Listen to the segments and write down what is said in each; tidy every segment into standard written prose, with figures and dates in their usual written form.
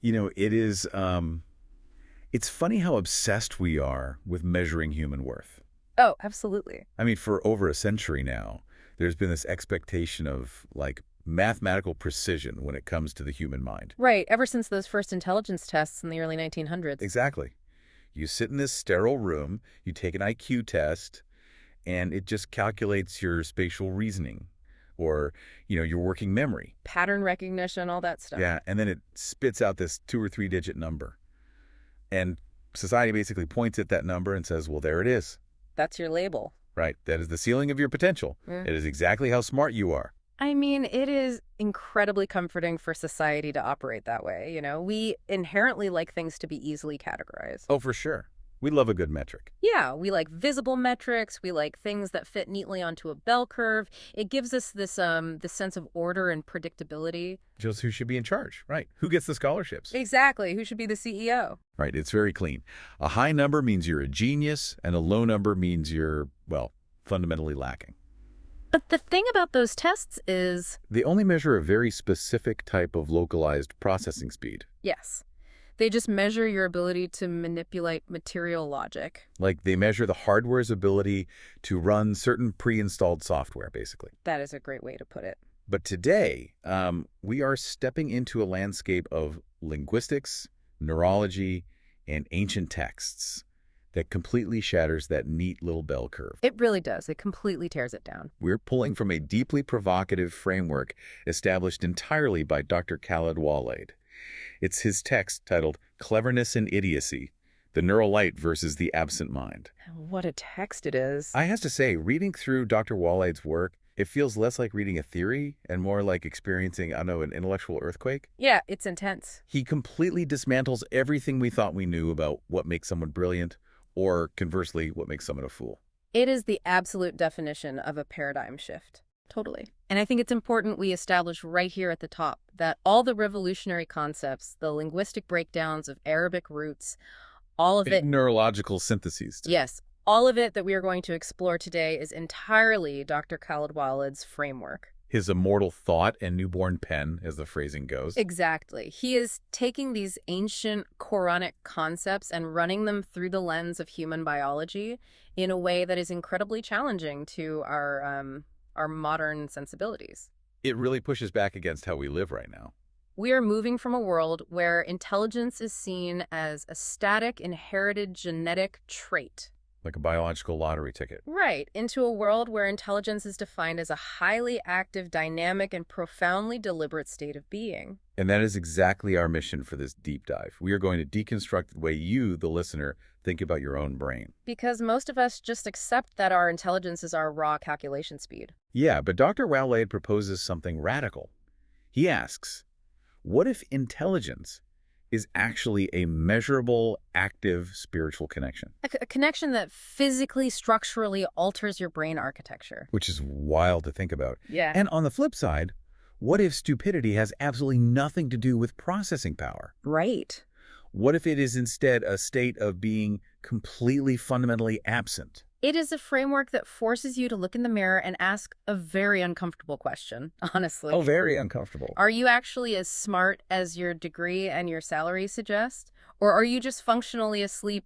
You know, it's funny how obsessed we are with measuring human worth. Oh, absolutely. I mean, for over a century now, there's been this expectation of, like, mathematical precision when it comes to the human mind. Right, ever since those first intelligence tests in the early 1900s. Exactly. You sit in this sterile room, you take an IQ test, and it just calculates your spatial reasoning or, your working memory. Pattern recognition, all that stuff. Yeah, and then it spits out this 2 or 3 digit number. And society basically points at that number and says, well, there it is. That's your label. Right. That is the ceiling of your potential. Mm. It is exactly how smart you are. I mean, it is incredibly comforting for society to operate that way. We inherently like things to be easily categorized. Oh, for sure. We love a good metric. Yeah, we like visible metrics. We like things that fit neatly onto a bell curve. It gives us this sense of order and predictability. Just who should be in charge, right? Who gets the scholarships? Exactly. Who should be the CEO? Right. It's very clean. A high number means you're a genius, and a low number means you're, well, fundamentally lacking. But the thing about those tests is... they only measure a very specific type of localized processing speed. Yes. They just measure your ability to manipulate material logic. Like they measure the hardware's ability to run certain pre-installed software, basically. That is a great way to put it. But today, we are stepping into a landscape of linguistics, neurology, and ancient texts that completely shatters that neat little bell curve. It really does. It completely tears it down. We're pulling from a deeply provocative framework established entirely by Dr. Khaled Waleed. It's his text titled Cleverness and Idiocy, the neural light versus the absent mind. What a text it is. I have to say, reading through Dr. Waleed's work, it feels less like reading a theory and more like experiencing, an intellectual earthquake. Yeah, it's intense. He completely dismantles everything we thought we knew about what makes someone brilliant or, conversely, what makes someone a fool. It is the absolute definition of a paradigm shift. Totally. And I think it's important we establish right here at the top that all the revolutionary concepts, the linguistic breakdowns of Arabic roots, all of it... neurological syntheses. Yes. All of it that we are going to explore today is entirely Dr. Khaled Waleed's framework. His immortal thought and newborn pen, as the phrasing goes. Exactly. He is taking these ancient Quranic concepts and running them through the lens of human biology in a way that is incredibly challenging to our modern sensibilities. It really pushes back against how we live right now. We are moving from a world where intelligence is seen as a static, inherited genetic trait. Like a biological lottery ticket. Right, into a world where intelligence is defined as a highly active, dynamic, and profoundly deliberate state of being. And that is exactly our mission for this deep dive. We are going to deconstruct the way you, the listener, think about your own brain. Because most of us just accept that our intelligence is our raw calculation speed. Yeah, but Dr. Waleed proposes something radical. He asks, what if intelligence is actually a measurable, active spiritual connection? A connection that physically, structurally alters your brain architecture. Which is wild to think about. Yeah. And on the flip side, what if stupidity has absolutely nothing to do with processing power? Right. What if it is instead a state of being completely fundamentally absent? It is a framework that forces you to look in the mirror and ask a very uncomfortable question, honestly. Oh, very uncomfortable. Are you actually as smart as your degree and your salary suggest? Or are you just functionally asleep,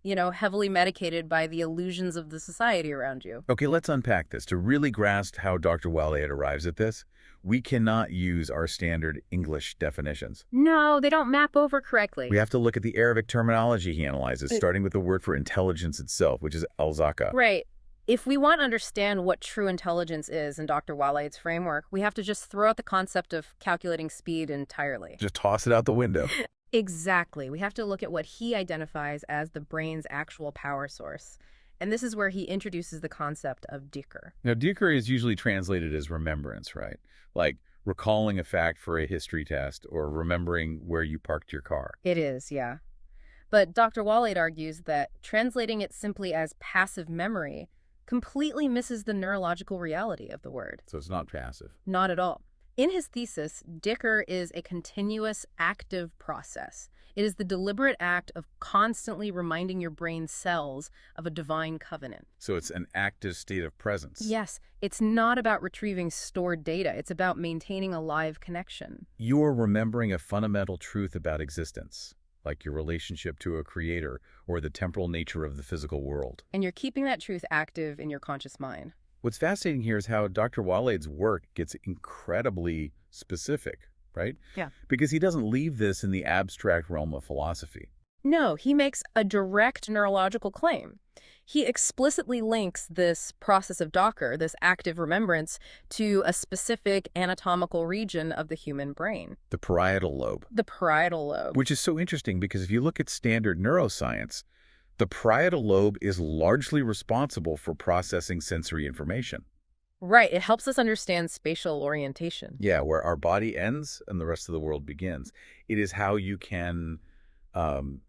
heavily medicated by the illusions of the society around you? Okay, let's unpack this. To really grasp how Dr. Waleed arrives at this, we cannot use our standard English definitions. No, they don't map over correctly. We have to look at the Arabic terminology he analyzes, starting with the word for intelligence itself, which is al-zaka. Right. If we want to understand what true intelligence is in Dr. Waleed's framework, we have to just throw out the concept of calculating speed entirely. Just toss it out the window. Exactly. We have to look at what he identifies as the brain's actual power source. And this is where he introduces the concept of dhikr. Now, dhikr is usually translated as remembrance, right? Like recalling a fact for a history test or remembering where you parked your car. It is, yeah. But Dr. Waleed argues that translating it simply as passive memory completely misses the neurological reality of the word. So it's not passive. Not at all. In his thesis, dhikr is a continuous active process. It is the deliberate act of constantly reminding your brain cells of a divine covenant. So it's an active state of presence. Yes, it's not about retrieving stored data. It's about maintaining a live connection. You're remembering a fundamental truth about existence, like your relationship to a creator or the temporal nature of the physical world. And you're keeping that truth active in your conscious mind. What's fascinating here is how Dr. Waleed's work gets incredibly specific, right? Yeah. Because he doesn't leave this in the abstract realm of philosophy. No, he makes a direct neurological claim. He explicitly links this process of dhikr, this active remembrance, to a specific anatomical region of the human brain. The parietal lobe. The parietal lobe. Which is so interesting because if you look at standard neuroscience, the parietal lobe is largely responsible for processing sensory information. Right, it helps us understand spatial orientation. Yeah, where our body ends and the rest of the world begins. It is how you can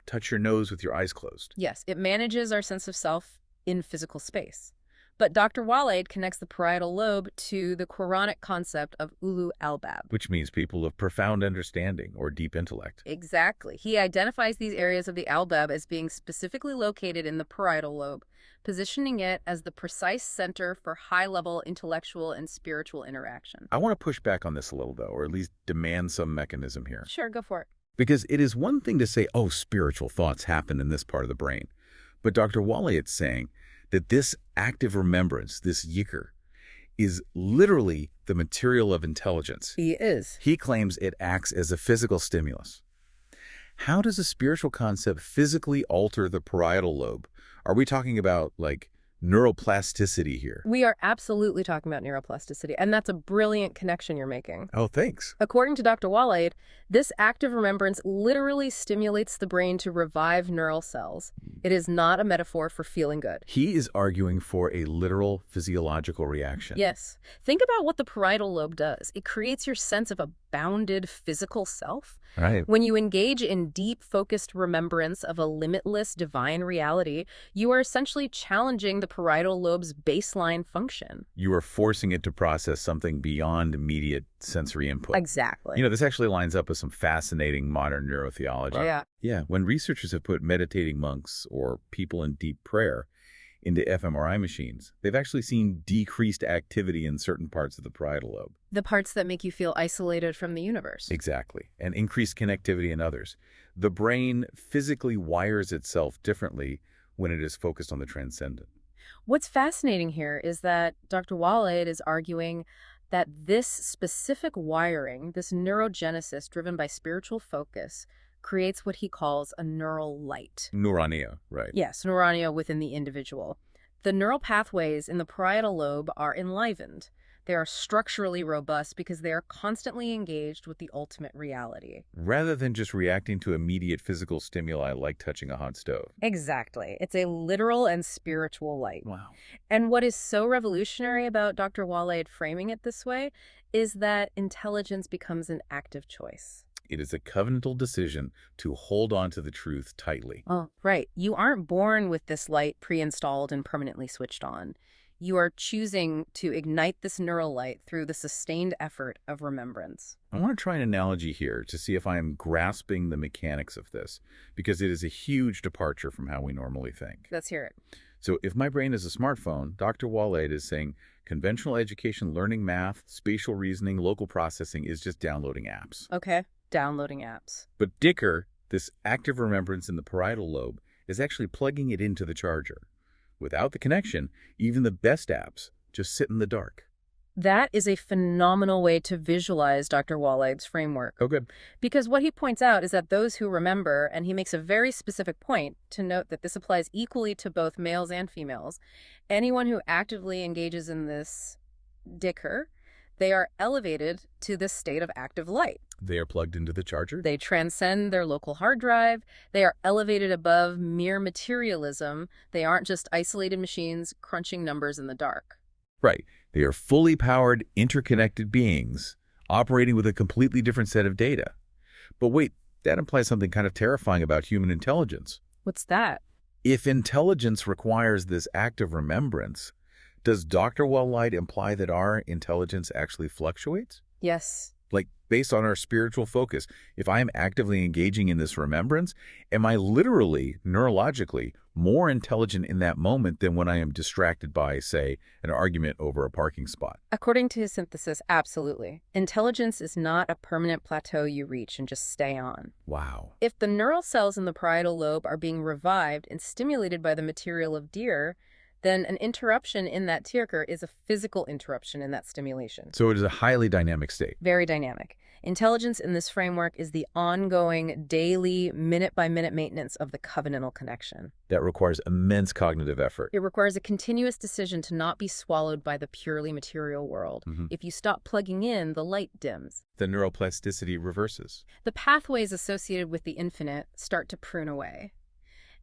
touch your nose with your eyes closed. Yes, it manages our sense of self in physical space. But Dr. Waleed connects the parietal lobe to the Quranic concept of ulu albab. Which means people of profound understanding or deep intellect. Exactly. He identifies these areas of the albab as being specifically located in the parietal lobe, positioning it as the precise center for high-level intellectual and spiritual interaction. I want to push back on this a little, though, or at least demand some mechanism here. Sure, go for it. Because it is one thing to say, oh, spiritual thoughts happen in this part of the brain. But Dr. Waleed's saying that this active remembrance, this dhikr, is literally the material of intelligence. He is. He claims it acts as a physical stimulus. How does a spiritual concept physically alter the parietal lobe? Are we talking about, like, neuroplasticity here? We are absolutely talking about neuroplasticity, and that's a brilliant connection you're making. Oh, thanks. According to Dr. Waleed, this active remembrance literally stimulates the brain to revive neural cells. It is not a metaphor for feeling good. He is arguing for a literal physiological reaction. Yes. Think about what the parietal lobe does. It creates your sense of a bounded physical self. Right. When you engage in deep, focused remembrance of a limitless divine reality, you are essentially challenging the parietal lobe's baseline function. You are forcing it to process something beyond immediate sensory input. Exactly. You know, this actually lines up with some fascinating modern neurotheology. Oh, yeah. Yeah, when researchers have put meditating monks or people in deep prayer into fMRI machines, they've actually seen decreased activity in certain parts of the parietal lobe. The parts that make you feel isolated from the universe. Exactly, and increased connectivity in others. The brain physically wires itself differently when it is focused on the transcendent. What's fascinating here is that Dr. Waleed is arguing that this specific wiring, this neurogenesis driven by spiritual focus, creates what he calls a neural light. Quranic, right. Yes, neurania within the individual. The neural pathways in the parietal lobe are enlivened. They are structurally robust because they are constantly engaged with the ultimate reality. Rather than just reacting to immediate physical stimuli like touching a hot stove. Exactly. It's a literal and spiritual light. Wow. And what is so revolutionary about Dr. Waleed framing it this way is that intelligence becomes an active choice. It is a covenantal decision to hold on to the truth tightly. Oh, right. You aren't born with this light pre-installed and permanently switched on. You are choosing to ignite this neural light through the sustained effort of remembrance. I want to try an analogy here to see if I am grasping the mechanics of this, because it is a huge departure from how we normally think. Let's hear it. So if my brain is a smartphone, Dr. Waleed is saying conventional education, learning math, spatial reasoning, local processing is just downloading apps. Okay, downloading apps. But dhikr, this active remembrance in the parietal lobe, is actually plugging it into the charger. Without the connection, even the best apps just sit in the dark. That is a phenomenal way to visualize Dr. Waleed's framework. Oh, good. Because what he points out is that those who remember, and he makes a very specific point to note that this applies equally to both males and females, anyone who actively engages in this dhikr, they are elevated to this state of active light. They are plugged into the charger? They transcend their local hard drive. They are elevated above mere materialism. They aren't just isolated machines crunching numbers in the dark. Right. They are fully powered, interconnected beings operating with a completely different set of data. But wait, that implies something kind of terrifying about human intelligence. What's that? If intelligence requires this active remembrance, does Dr. Waleed imply that our intelligence actually fluctuates? Yes. Like, based on our spiritual focus, if I am actively engaging in this remembrance, am I literally, neurologically, more intelligent in that moment than when I am distracted by, say, an argument over a parking spot? According to his synthesis, absolutely. Intelligence is not a permanent plateau you reach and just stay on. Wow. If the neural cells in the parietal lobe are being revived and stimulated by the material of deer, then an interruption in that ticker is a physical interruption in that stimulation. So it is a highly dynamic state. Very dynamic. Intelligence in this framework is the ongoing, daily, minute-by-minute maintenance of the covenantal connection. That requires immense cognitive effort. It requires a continuous decision to not be swallowed by the purely material world. If you stop plugging in, the light dims. The neuroplasticity reverses. The pathways associated with the infinite start to prune away.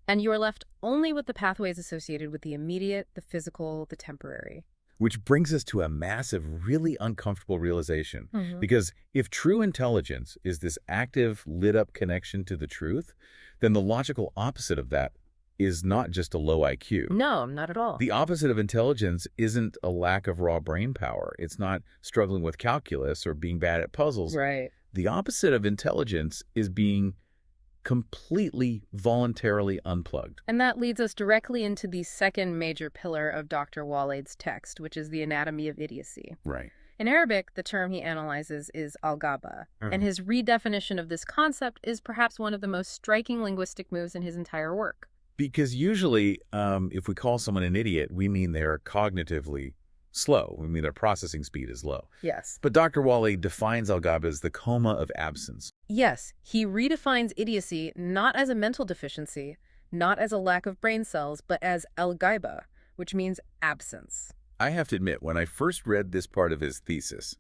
And you are left only with the pathways associated with the immediate, the physical, the temporary. Which brings us to a massive, really uncomfortable realization. Because if true intelligence is this active, lit-up connection to the truth, then the logical opposite of that is not just a low IQ. No, not at all. The opposite of intelligence isn't a lack of raw brain power. It's not struggling with calculus or being bad at puzzles. Right. The opposite of intelligence is being completely voluntarily unplugged. And that leads us directly into the second major pillar of Dr. Waleed's text, which is the anatomy of idiocy. Right. In Arabic, the term he analyzes is al-ghaba, and his redefinition of this concept is perhaps one of the most striking linguistic moves in his entire work. Because usually, if we call someone an idiot, we mean they're cognitively slow. We mean their processing speed is low. Yes. But Dr. Waleed defines al-ghaba as the coma of absence. Yes, he redefines idiocy not as a mental deficiency, not as a lack of brain cells, but as al-ghaiba, which means absence. I have to admit, when I first read this part of his thesis,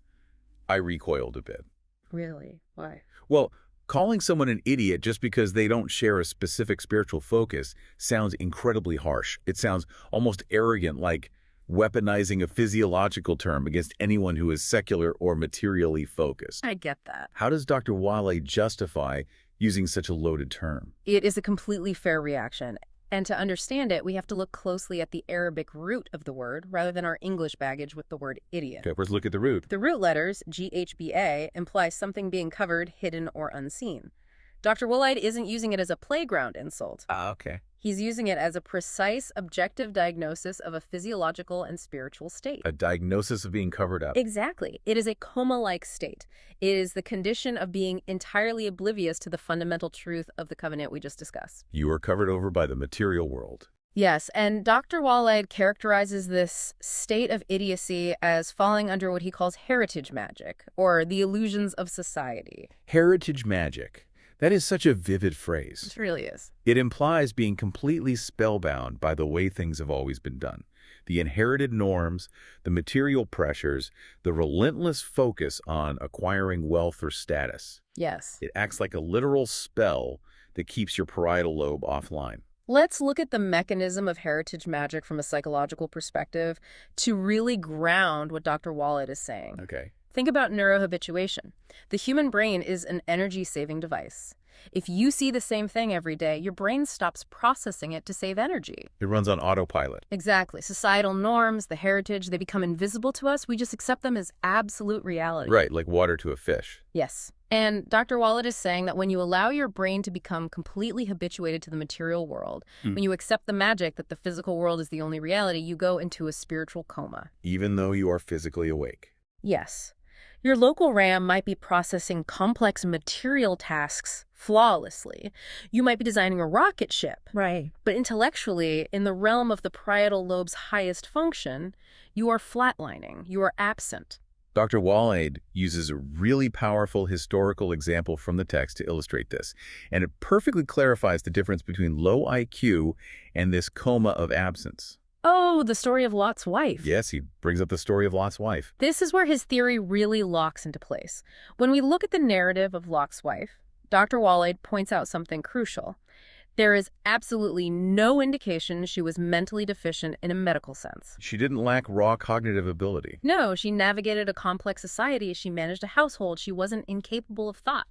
I recoiled a bit. Really? Why? Well, calling someone an idiot just because they don't share a specific spiritual focus sounds incredibly harsh. It sounds almost arrogant, like weaponizing a physiological term against anyone who is secular or materially focused. I get that. How does Dr. Waleed justify using such a loaded term? It is a completely fair reaction. And to understand it, we have to look closely at the Arabic root of the word rather than our English baggage with the word idiot. Okay, let's look at the root. The root letters, GHBA, imply something being covered, hidden, or unseen. Dr. Waleed isn't using it as a playground insult. Okay. He's using it as a precise, objective diagnosis of a physiological and spiritual state. A diagnosis of being covered up. Exactly. It is a coma-like state. It is the condition of being entirely oblivious to the fundamental truth of the covenant we just discussed. You are covered over by the material world. Yes, and Dr. Waleed characterizes this state of idiocy as falling under what he calls heritage magic, or the illusions of society. Heritage magic. That is such a vivid phrase. It really is. It implies being completely spellbound by the way things have always been done. The inherited norms, the material pressures, the relentless focus on acquiring wealth or status. Yes. It acts like a literal spell that keeps your parietal lobe offline. Let's look at the mechanism of heritage magic from a psychological perspective to really ground what Dr. Waleed is saying. Okay. Think about neurohabituation. The human brain is an energy-saving device. If you see the same thing every day, your brain stops processing it to save energy. It runs on autopilot. Exactly. Societal norms, the heritage, they become invisible to us. We just accept them as absolute reality. Right, like water to a fish. Yes. And Dr. Waleed is saying that when you allow your brain to become completely habituated to the material world, when you accept the magic that the physical world is the only reality, you go into a spiritual coma. Even though you are physically awake. Yes. Your local RAM might be processing complex material tasks flawlessly. You might be designing a rocket ship. Right. But intellectually, in the realm of the parietal lobe's highest function, you are flatlining. You are absent. Dr. Waleed uses a really powerful historical example from the text to illustrate this, and it perfectly clarifies the difference between low IQ and this coma of absence. Oh, the story of Lot's wife. Yes, he brings up the story of Lot's wife. This is where his theory really locks into place. When we look at the narrative of Lot's wife, Dr. Waleed points out something crucial. There is absolutely no indication she was mentally deficient in a medical sense. She didn't lack raw cognitive ability. No, she navigated a complex society. She managed a household. She wasn't incapable of thought.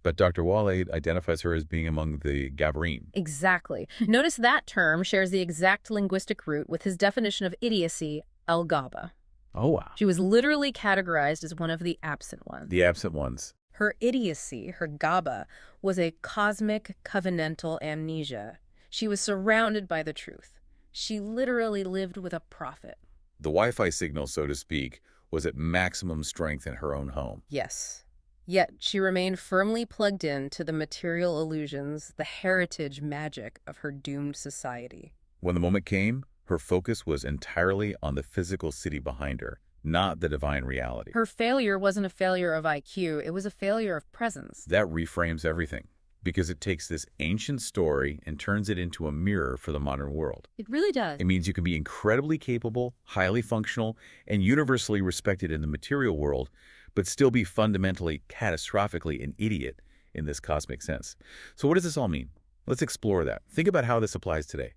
But Dr. Waleed identifies her as being among the Gabarim. Exactly. Notice that term shares the exact linguistic root with his definition of idiocy, al-ghaba. Oh, wow. She was literally categorized as one of the absent ones. The absent ones. Her idiocy, her GABA, was a cosmic covenantal amnesia. She was surrounded by the truth. She literally lived with a prophet. The Wi-Fi signal, so to speak, was at maximum strength in her own home. Yes. Yet she remained firmly plugged in to the material illusions, the heritage magic of her doomed society. When the moment came, her focus was entirely on the physical city behind her, not the divine reality. Her failure wasn't a failure of IQ, it was a failure of presence. That reframes everything, because it takes this ancient story and turns it into a mirror for the modern world. It really does. It means you can be incredibly capable, highly functional, and universally respected in the material world, but still be fundamentally, catastrophically an idiot in this cosmic sense. So what does this all mean? Let's explore that. Think about how this applies today.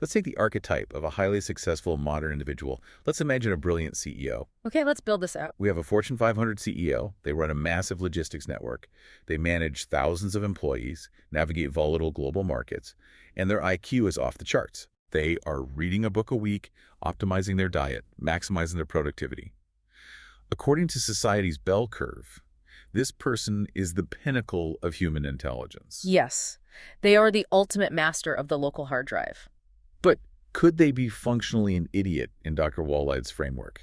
Let's take the archetype of a highly successful modern individual. Let's imagine a brilliant CEO. Okay, let's build this out. We have a Fortune 500 CEO. They run a massive logistics network. They manage thousands of employees, navigate volatile global markets, and their IQ is off the charts. They are reading a book a week, optimizing their diet, maximizing their productivity. According to society's bell curve, this person is the pinnacle of human intelligence. Yes, they are the ultimate master of the local hard drive. But could they be functionally an idiot in Dr. Waleed's framework?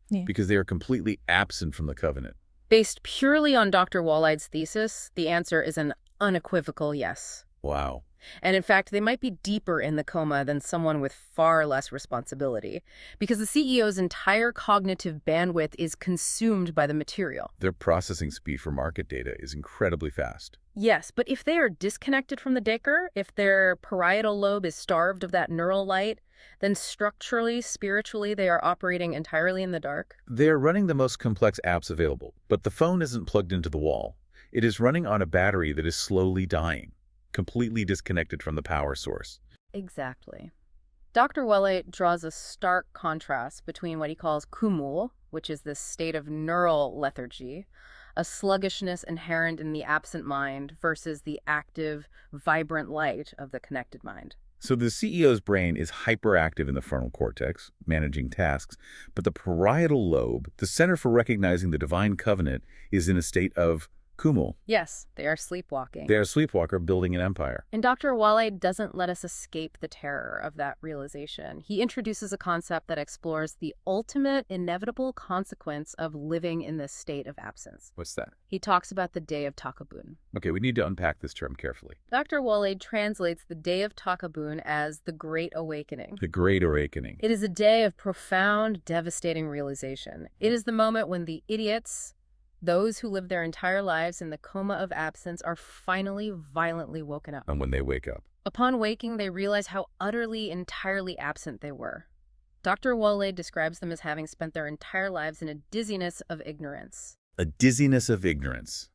Yeah. Because they are completely absent from the covenant. Based purely on Dr. Waleed's thesis, the answer is an unequivocal yes. Wow. And in fact, they might be deeper in the coma than someone with far less responsibility, because the CEO's entire cognitive bandwidth is consumed by the material. Their processing speed for market data is incredibly fast. Yes, but if they are disconnected from the Decker, if their parietal lobe is starved of that neural light, then structurally, spiritually, they are operating entirely in the dark. They are running the most complex apps available, but the phone isn't plugged into the wall. It is running on a battery that is slowly dying, completely disconnected from the power source. Exactly. Dr. Waleed draws a stark contrast between what he calls kumul, which is this state of neural lethargy, a sluggishness inherent in the absent mind, versus the active, vibrant light of the connected mind. So the CEO's brain is hyperactive in the frontal cortex, managing tasks, but the parietal lobe, the center for recognizing the divine covenant, is in a state of kumul. Yes, they are sleepwalking. They are a sleepwalker building an empire. And Dr. Waleed doesn't let us escape the terror of that realization. He introduces a concept that explores the ultimate inevitable consequence of living in this state of absence. What's that? He talks about the day of Takabun. Okay, we need to unpack this term carefully. Dr. Waleed translates the day of Takabun as the Great Awakening. The Great Awakening. It is a day of profound, devastating realization. It is the moment when the idiots, those who live their entire lives in the coma of absence, are finally violently woken up. And when they wake up. Upon waking, they realize how utterly, entirely absent they were. Dr. Waleed describes them as having spent their entire lives in a dizziness of ignorance. A dizziness of ignorance.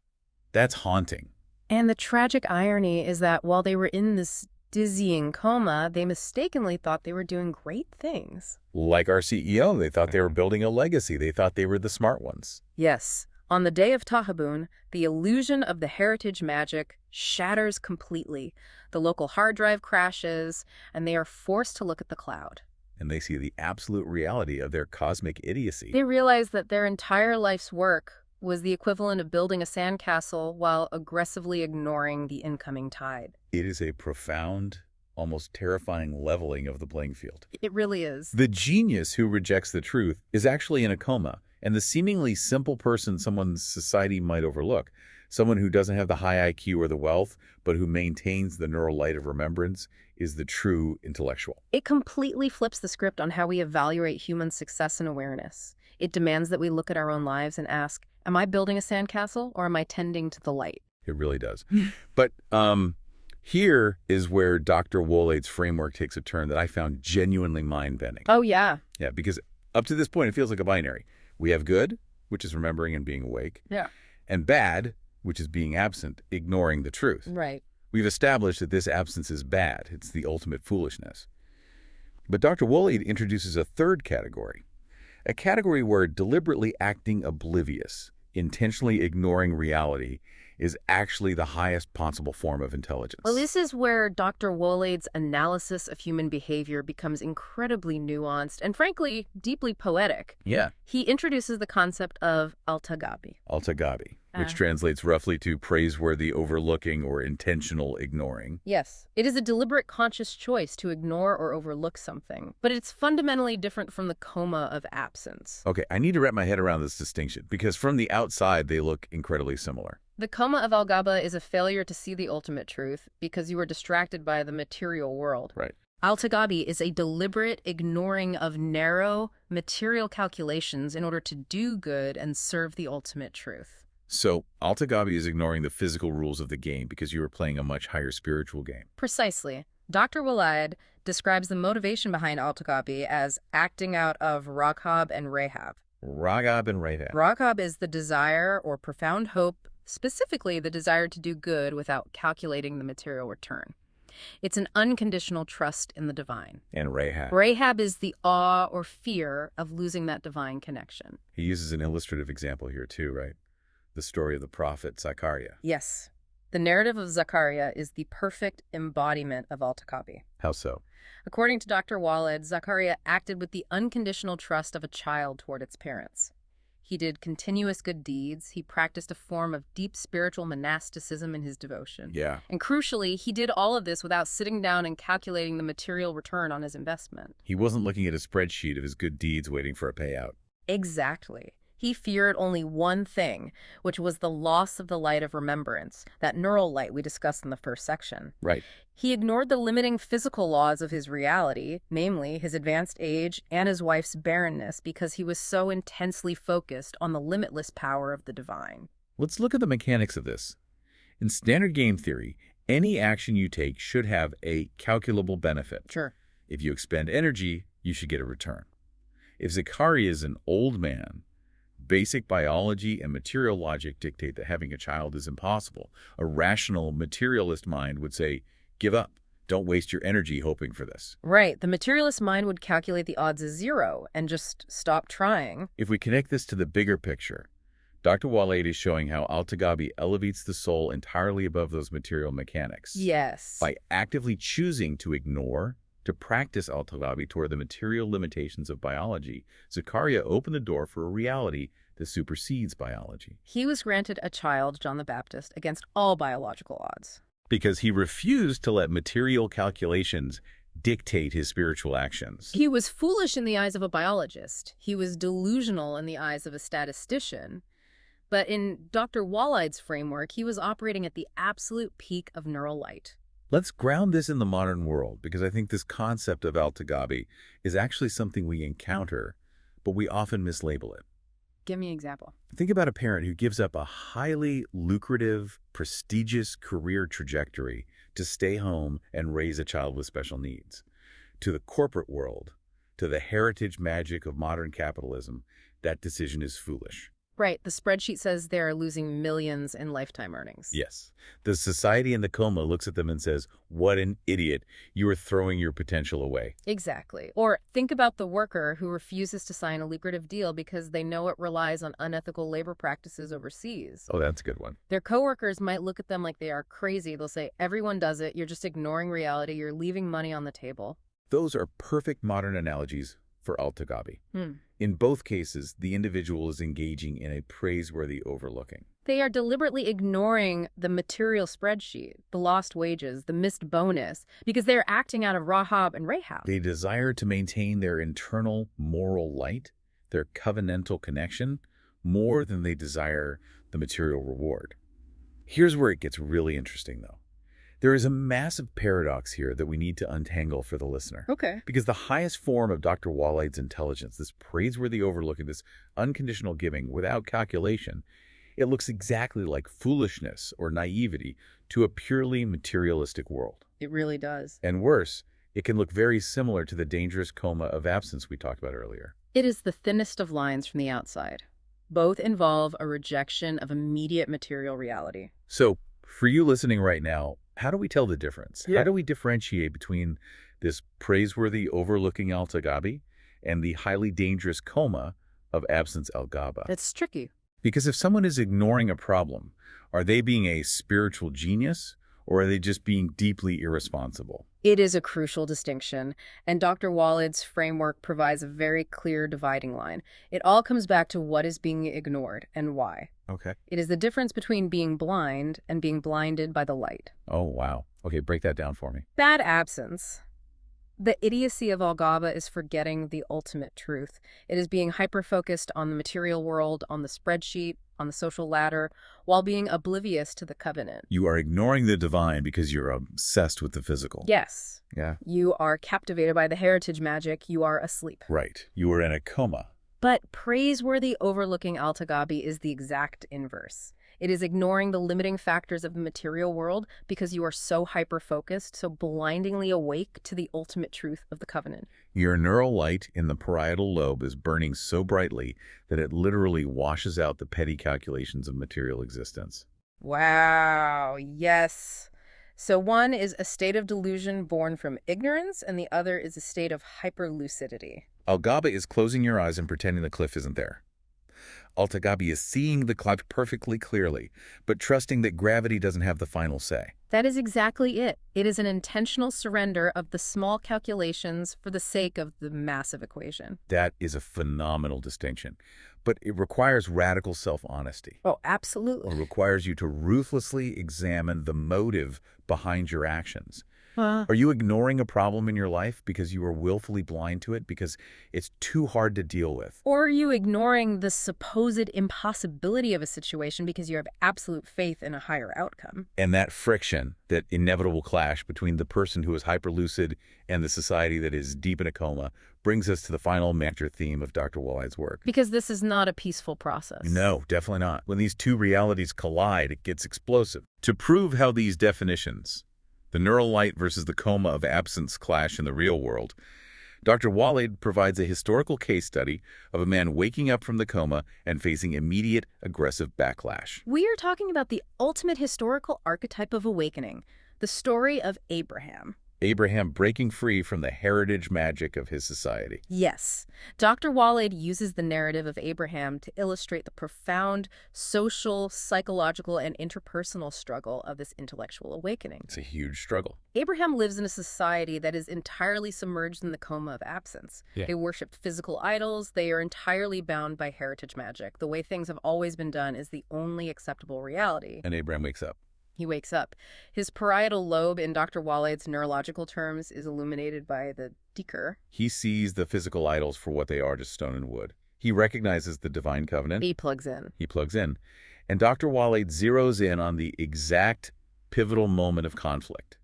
That's haunting. And the tragic irony is that while they were in this dizzying coma, they mistakenly thought they were doing great things. Like our CEO, they thought they were building a legacy. They thought they were the smart ones. Yes. On the day of Tahabun, the illusion of the heritage magic shatters completely. The local hard drive crashes, and they are forced to look at the cloud. And they see the absolute reality of their cosmic idiocy. They realize that their entire life's work was the equivalent of building a sandcastle while aggressively ignoring the incoming tide. It is a profound, almost terrifying leveling of the playing field. It really is. The genius who rejects the truth is actually in a coma. And the seemingly simple person someone's society might overlook, someone who doesn't have the high IQ or the wealth, but who maintains the neural light of remembrance, is the true intellectual. It completely flips the script on how we evaluate human success and awareness. It demands that we look at our own lives and ask, am I building a sandcastle or am I tending to the light? It really does. But here is where Dr. Waleed's framework takes a turn that I found genuinely mind-bending. Oh, yeah. Yeah, because up to this point, it feels like a binary. We have good, which is remembering and being awake. Yeah. And bad, which is being absent, ignoring the truth. Right. We've established that this absence is bad. It's the ultimate foolishness. But Dr. Waleed introduces a third category, a category where deliberately acting oblivious, intentionally ignoring reality, is actually the highest possible form of intelligence. Well, this is where Dr. Waleed's analysis of human behavior becomes incredibly nuanced and, frankly, deeply poetic. Yeah. He introduces the concept of al-tagabi. Al-tagabi, which translates roughly to praiseworthy overlooking or intentional ignoring. Yes, it is a deliberate conscious choice to ignore or overlook something, but it's fundamentally different from the coma of absence. Okay, I need to wrap my head around this distinction, because from the outside, they look incredibly similar. The coma of al-gaba is a failure to see the ultimate truth because you are distracted by the material world. Right. Al-tagabi is a deliberate ignoring of narrow, material calculations in order to do good and serve the ultimate truth. So, al-tagabi is ignoring the physical rules of the game because you are playing a much higher spiritual game. Precisely. Dr. Waleed describes the motivation behind al-tagabi as acting out of raghab and rahab. Raghab and rahab. Raghab is the desire or profound hope, specifically the desire to do good without calculating the material return. It's an unconditional trust in the divine. And rahab. Rahab is the awe or fear of losing that divine connection. He uses an illustrative example here too, right? The story of the prophet Zachariah. Yes. The narrative of Zachariah is the perfect embodiment of al-tagabi. How so? According to Dr. Waleed, Zachariah acted with the unconditional trust of a child toward its parents. He did continuous good deeds. He practiced a form of deep spiritual monasticism in his devotion. Yeah. And crucially, he did all of this without sitting down and calculating the material return on his investment. He wasn't looking at a spreadsheet of his good deeds waiting for a payout. Exactly. He feared only one thing, which was the loss of the light of remembrance, that neural light we discussed in the first section. Right. He ignored the limiting physical laws of his reality, namely his advanced age and his wife's barrenness, because he was so intensely focused on the limitless power of the divine. Let's look at the mechanics of this. In standard game theory, any action you take should have a calculable benefit. Sure. If you expend energy, you should get a return. If Zachariah is an old man, basic biology and material logic dictate that having a child is impossible. A rational materialist mind would say, give up. Don't waste your energy hoping for this. Right. The materialist mind would calculate the odds as zero and just stop trying. If we connect this to the bigger picture, Dr. Waleed is showing how al-tagabi elevates the soul entirely above those material mechanics. Yes. By actively choosing to ignore, to practice al-tagabi toward the material limitations of biology, Zachariah opened the door for a reality that supersedes biology. He was granted a child, John the Baptist, against all biological odds. Because he refused to let material calculations dictate his spiritual actions. He was foolish in the eyes of a biologist. He was delusional in the eyes of a statistician. But in Dr. Waleed's framework, he was operating at the absolute peak of neural light. Let's ground this in the modern world, because I think this concept of al-tagabi is actually something we encounter, but we often mislabel it. Give me an example. Think about a parent who gives up a highly lucrative, prestigious career trajectory to stay home and raise a child with special needs. To the corporate world, to the heritage magic of modern capitalism, that decision is foolish. Right. The spreadsheet says they're losing millions in lifetime earnings. Yes. The society in the coma looks at them and says, what an idiot. You are throwing your potential away. Exactly. Or think about the worker who refuses to sign a lucrative deal because they know it relies on unethical labor practices overseas. Oh, that's a good one. Their coworkers might look at them like they are crazy. They'll say, everyone does it. You're just ignoring reality. You're leaving money on the table. Those are perfect modern analogies for al-tagabi. In both cases, the individual is engaging in a praiseworthy overlooking. They are deliberately ignoring the material spreadsheet, the lost wages, the missed bonus, because they are acting out of rahab and rahab. They desire to maintain their internal moral light, their covenantal connection, more than they desire the material reward. Here's where it gets really interesting, though. There is a massive paradox here that we need to untangle for the listener. Okay. Because the highest form of Dr. Waleed's intelligence, this praiseworthy overlooking, this unconditional giving without calculation, it looks exactly like foolishness or naivety to a purely materialistic world. It really does. And worse, it can look very similar to the dangerous coma of absence we talked about earlier. It is the thinnest of lines from the outside. Both involve a rejection of immediate material reality. So, for you listening right now, how do we tell the difference? Yeah. How do we differentiate between this praiseworthy overlooking al-tagabi and the highly dangerous coma of absence al-gaba? It's tricky. Because if someone is ignoring a problem, are they being a spiritual genius or are they just being deeply irresponsible? It is a crucial distinction, and Dr. Waleed's framework provides a very clear dividing line. It all comes back to what is being ignored and why. Okay. It is the difference between being blind and being blinded by the light. Oh, wow. Okay, break that down for me. Bad absence. The idiocy of Al-Ghaba is forgetting the ultimate truth. It is being hyper-focused on the material world, on the spreadsheet, on the social ladder, while being oblivious to the covenant. You are ignoring the divine because you're obsessed with the physical. Yes. Yeah. You are captivated by the heritage magic. You are asleep. Right. You are in a coma. But praiseworthy overlooking Al-Tagabi is the exact inverse. It is ignoring the limiting factors of the material world because you are so hyper-focused, so blindingly awake to the ultimate truth of the covenant. Your neural light in the parietal lobe is burning so brightly that it literally washes out the petty calculations of material existence. Wow, yes. So one is a state of delusion born from ignorance, and the other is a state of hyper-lucidity. Al-Ghaba is closing your eyes and pretending the cliff isn't there. Al-Tagabi is seeing the cliff perfectly clearly, but trusting that gravity doesn't have the final say. That is exactly it. It is an intentional surrender of the small calculations for the sake of the massive equation. That is a phenomenal distinction, but it requires radical self-honesty. Oh, absolutely. It requires you to ruthlessly examine the motive behind your actions. Are you ignoring a problem in your life because you are willfully blind to it because it's too hard to deal with? Or are you ignoring the supposed impossibility of a situation because you have absolute faith in a higher outcome? And that friction, that inevitable clash between the person who is hyperlucid and the society that is deep in a coma, brings us to the final major theme of Dr. Waleed's work. Because this is not a peaceful process. No, definitely not. When these two realities collide, it gets explosive. To prove how these definitions, the neural light versus the coma of absence, clash in the real world, Dr. Waleed provides a historical case study of a man waking up from the coma and facing immediate aggressive backlash. We are talking about the ultimate historical archetype of awakening, the story of Abraham. Abraham breaking free from the heritage magic of his society. Yes. Dr. Waleed uses the narrative of Abraham to illustrate the profound social, psychological, and interpersonal struggle of this intellectual awakening. It's a huge struggle. Abraham lives in a society that is entirely submerged in the coma of absence. Yeah. They worship physical idols. They are entirely bound by heritage magic. The way things have always been done is the only acceptable reality. And Abraham wakes up. He wakes up. His parietal lobe, in Dr. Waleed's neurological terms, is illuminated by the Dikr. He sees the physical idols for what they are, just stone and wood. He recognizes the divine covenant. He plugs in. He plugs in. And Dr. Waleed zeroes in on the exact pivotal moment of conflict.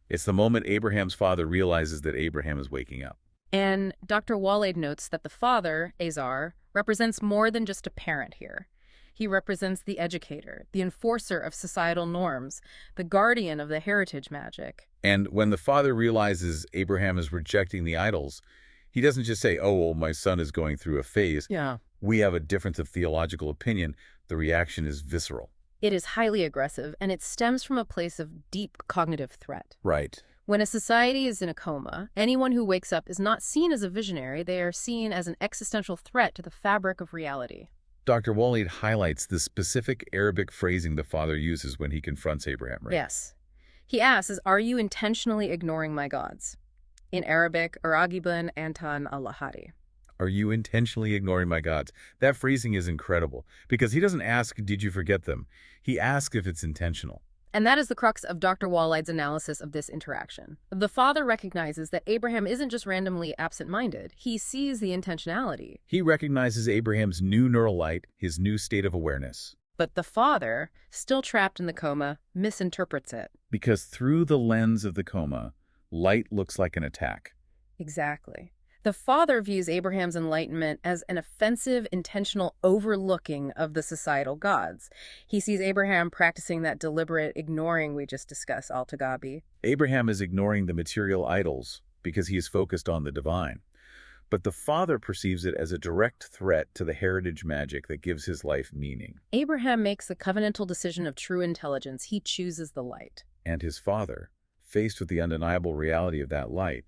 It's the moment Abraham's father realizes that Abraham is waking up. And Dr. Waleed notes that the father, Azar, represents more than just a parent here. He represents the educator, the enforcer of societal norms, the guardian of the heritage magic. And when the father realizes Abraham is rejecting the idols, he doesn't just say, oh, well, my son is going through a phase. Yeah. We have a difference of theological opinion. The reaction is visceral. It is highly aggressive, and it stems from a place of deep cognitive threat. Right. When a society is in a coma, anyone who wakes up is not seen as a visionary. They are seen as an existential threat to the fabric of reality. Dr. Waleed highlights the specific Arabic phrasing the father uses when he confronts Abraham, right? Yes. He asks, are you intentionally ignoring my gods? In Arabic, Aragiban Antan Allahari. Are you intentionally ignoring my gods? That phrasing is incredible because he doesn't ask, did you forget them? He asks if it's intentional. And that is the crux of Dr. Waleed's analysis of this interaction. The father recognizes that Abraham isn't just randomly absent-minded. He sees the intentionality. He recognizes Abraham's new neural light, his new state of awareness. But the father, still trapped in the coma, misinterprets it. Because through the lens of the coma, light looks like an attack. Exactly. The father views Abraham's enlightenment as an offensive, intentional overlooking of the societal gods. He sees Abraham practicing that deliberate ignoring we just discussed, Al-Tagabi. Abraham is ignoring the material idols because he is focused on the divine. But the father perceives it as a direct threat to the heritage magic that gives his life meaning. Abraham makes the covenantal decision of true intelligence. He chooses the light. And his father, faced with the undeniable reality of that light,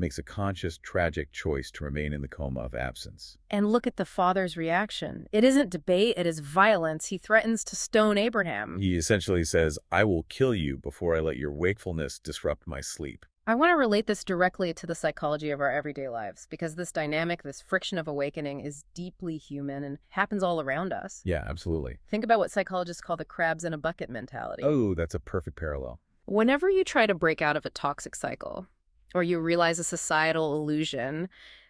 makes a conscious, tragic choice to remain in the coma of absence. And look at the father's reaction. It isn't debate, it is violence. He threatens to stone Abraham. He essentially says, I will kill you before I let your wakefulness disrupt my sleep. I want to relate this directly to the psychology of our everyday lives, because this dynamic, this friction of awakening, is deeply human and happens all around us. Yeah, absolutely. Think about what psychologists call the crabs in a bucket mentality. Oh, that's a perfect parallel. Whenever you try to break out of a toxic cycle, or you realize a societal illusion,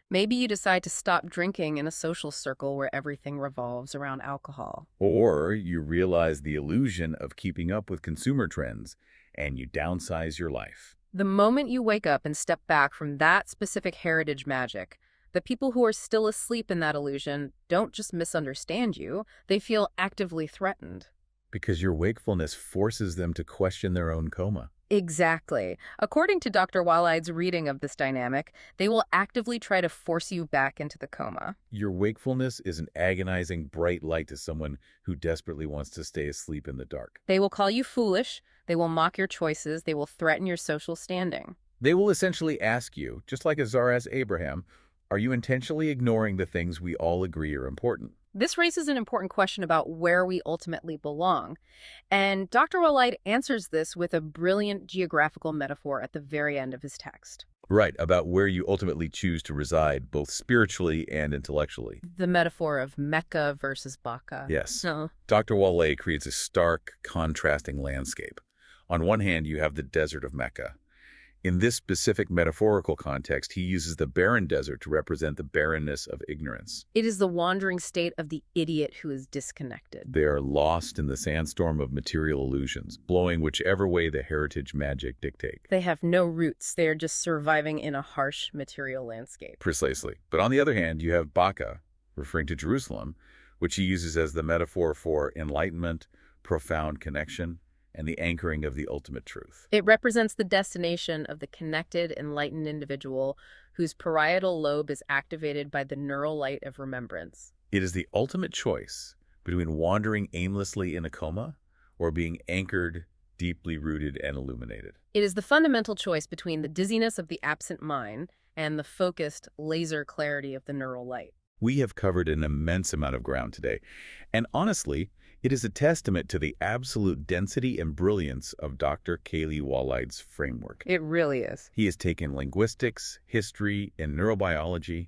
maybe you decide to stop drinking in a social circle where everything revolves around alcohol. Or you realize the illusion of keeping up with consumer trends and you downsize your life. The moment you wake up and step back from that specific heritage magic, the people who are still asleep in that illusion don't just misunderstand you, they feel actively threatened. Because your wakefulness forces them to question their own coma. Exactly. According to Dr. Waleed's reading of this dynamic, they will actively try to force you back into the coma. Your wakefulness is an agonizing bright light to someone who desperately wants to stay asleep in the dark. They will call you foolish, they will mock your choices, they will threaten your social standing. They will essentially ask you, just like Azar asked Abraham, are you intentionally ignoring the things we all agree are important? This raises an important question about where we ultimately belong. And Dr. Waleed answers this with a brilliant geographical metaphor at the very end of his text. Right, about where you ultimately choose to reside, both spiritually and intellectually. The metaphor of Mecca versus Baca. Yes. No. Dr. Waleed creates a stark, contrasting landscape. On one hand, you have the desert of Mecca. In this specific metaphorical context, he uses the barren desert to represent the barrenness of ignorance. It is the wandering state of the idiot who is disconnected. They are lost in the sandstorm of material illusions, blowing whichever way the heritage magic dictate. They have no roots. They are just surviving in a harsh material landscape. Precisely. But on the other hand, you have Baca, referring to Jerusalem, which he uses as the metaphor for enlightenment, profound connection, and the anchoring of the ultimate truth. It represents the destination of the connected, enlightened individual whose parietal lobe is activated by the neural light of remembrance. It is the ultimate choice between wandering aimlessly in a coma or being anchored, deeply rooted, and illuminated. It is the fundamental choice between the dizziness of the absent mind and the focused, laser clarity of the neural light. We have covered an immense amount of ground today, and honestly, it is a testament to the absolute density and brilliance of Dr. Khaled Waleed's framework. It really is. He has taken linguistics, history, and neurobiology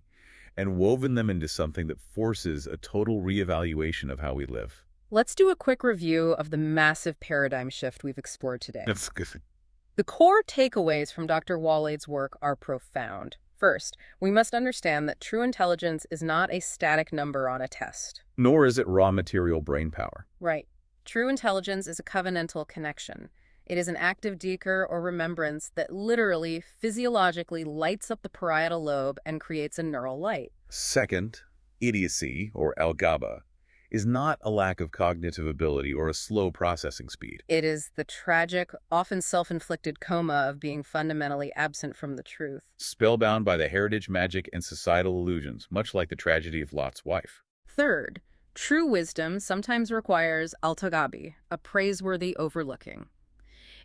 and woven them into something that forces a total reevaluation of how we live. Let's do a quick review of the massive paradigm shift we've explored today. That's good. The core takeaways from Dr. Waleed's work are profound. First, we must understand that true intelligence is not a static number on a test. Nor is it raw material brain power. Right. True intelligence is a covenantal connection. It is an active deeker or remembrance that literally, physiologically lights up the parietal lobe and creates a neural light. Second, idiocy, or al-GABA, is not a lack of cognitive ability or a slow processing speed. It is the tragic, often self-inflicted coma of being fundamentally absent from the truth. Spellbound by the heritage magic and societal illusions, much like the tragedy of Lot's wife. Third, true wisdom sometimes requires al-tagabi, a praiseworthy overlooking.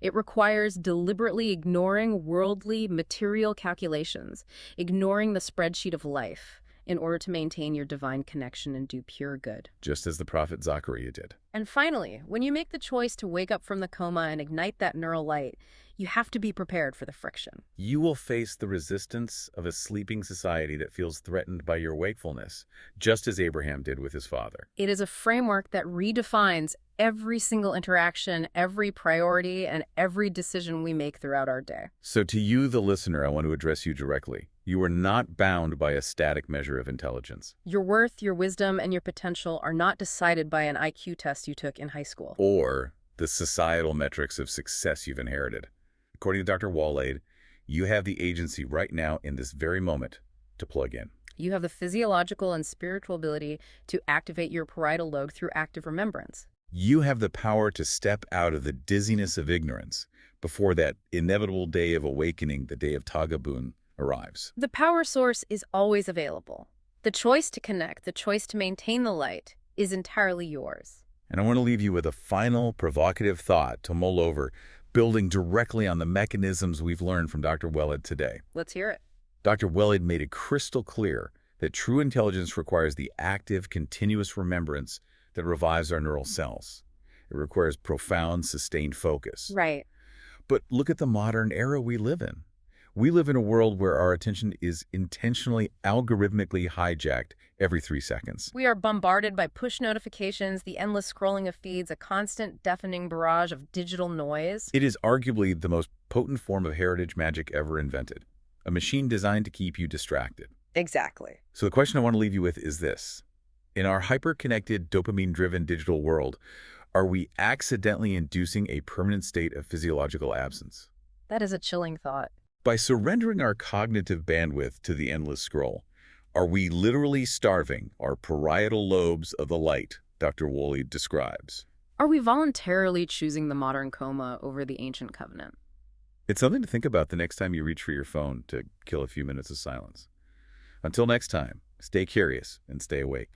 It requires deliberately ignoring worldly, material calculations, ignoring the spreadsheet of life, in order to maintain your divine connection and do pure good. Just as the prophet Zachariah did. And finally, when you make the choice to wake up from the coma and ignite that neural light, you have to be prepared for the friction. You will face the resistance of a sleeping society that feels threatened by your wakefulness, just as Abraham did with his father. It is a framework that redefines every single interaction, every priority, and every decision we make throughout our day. So to you, the listener, I want to address you directly. You are not bound by a static measure of intelligence. Your worth, your wisdom, and your potential are not decided by an IQ test you took in high school. Or the societal metrics of success you've inherited. According to Dr. Waleed, you have the agency right now in this very moment to plug in. You have the physiological and spiritual ability to activate your parietal lobe through active remembrance. You have the power to step out of the dizziness of ignorance before that inevitable day of awakening, the day of Tagabun, arrives. The power source is always available. The choice to connect, the choice to maintain the light, is entirely yours. And I want to leave you with a final provocative thought to mull over, building directly on the mechanisms we've learned from Dr. Waleed today. Let's hear it. Dr. Waleed made it crystal clear that true intelligence requires the active, continuous remembrance that revives our neural cells. It requires profound, sustained focus. Right. But look at the modern era we live in. We live in a world where our attention is intentionally, algorithmically hijacked every 3 seconds. We are bombarded by push notifications, the endless scrolling of feeds, a constant deafening barrage of digital noise. It is arguably the most potent form of heritage magic ever invented, a machine designed to keep you distracted. Exactly. So the question I want to leave you with is this. In our hyper-connected, dopamine-driven digital world, are we accidentally inducing a permanent state of physiological absence? That is a chilling thought. By surrendering our cognitive bandwidth to the endless scroll, are we literally starving our parietal lobes of the light Dr. Waleed describes? Are we voluntarily choosing the modern coma over the ancient covenant? It's something to think about the next time you reach for your phone to kill a few minutes of silence. Until next time, stay curious and stay awake.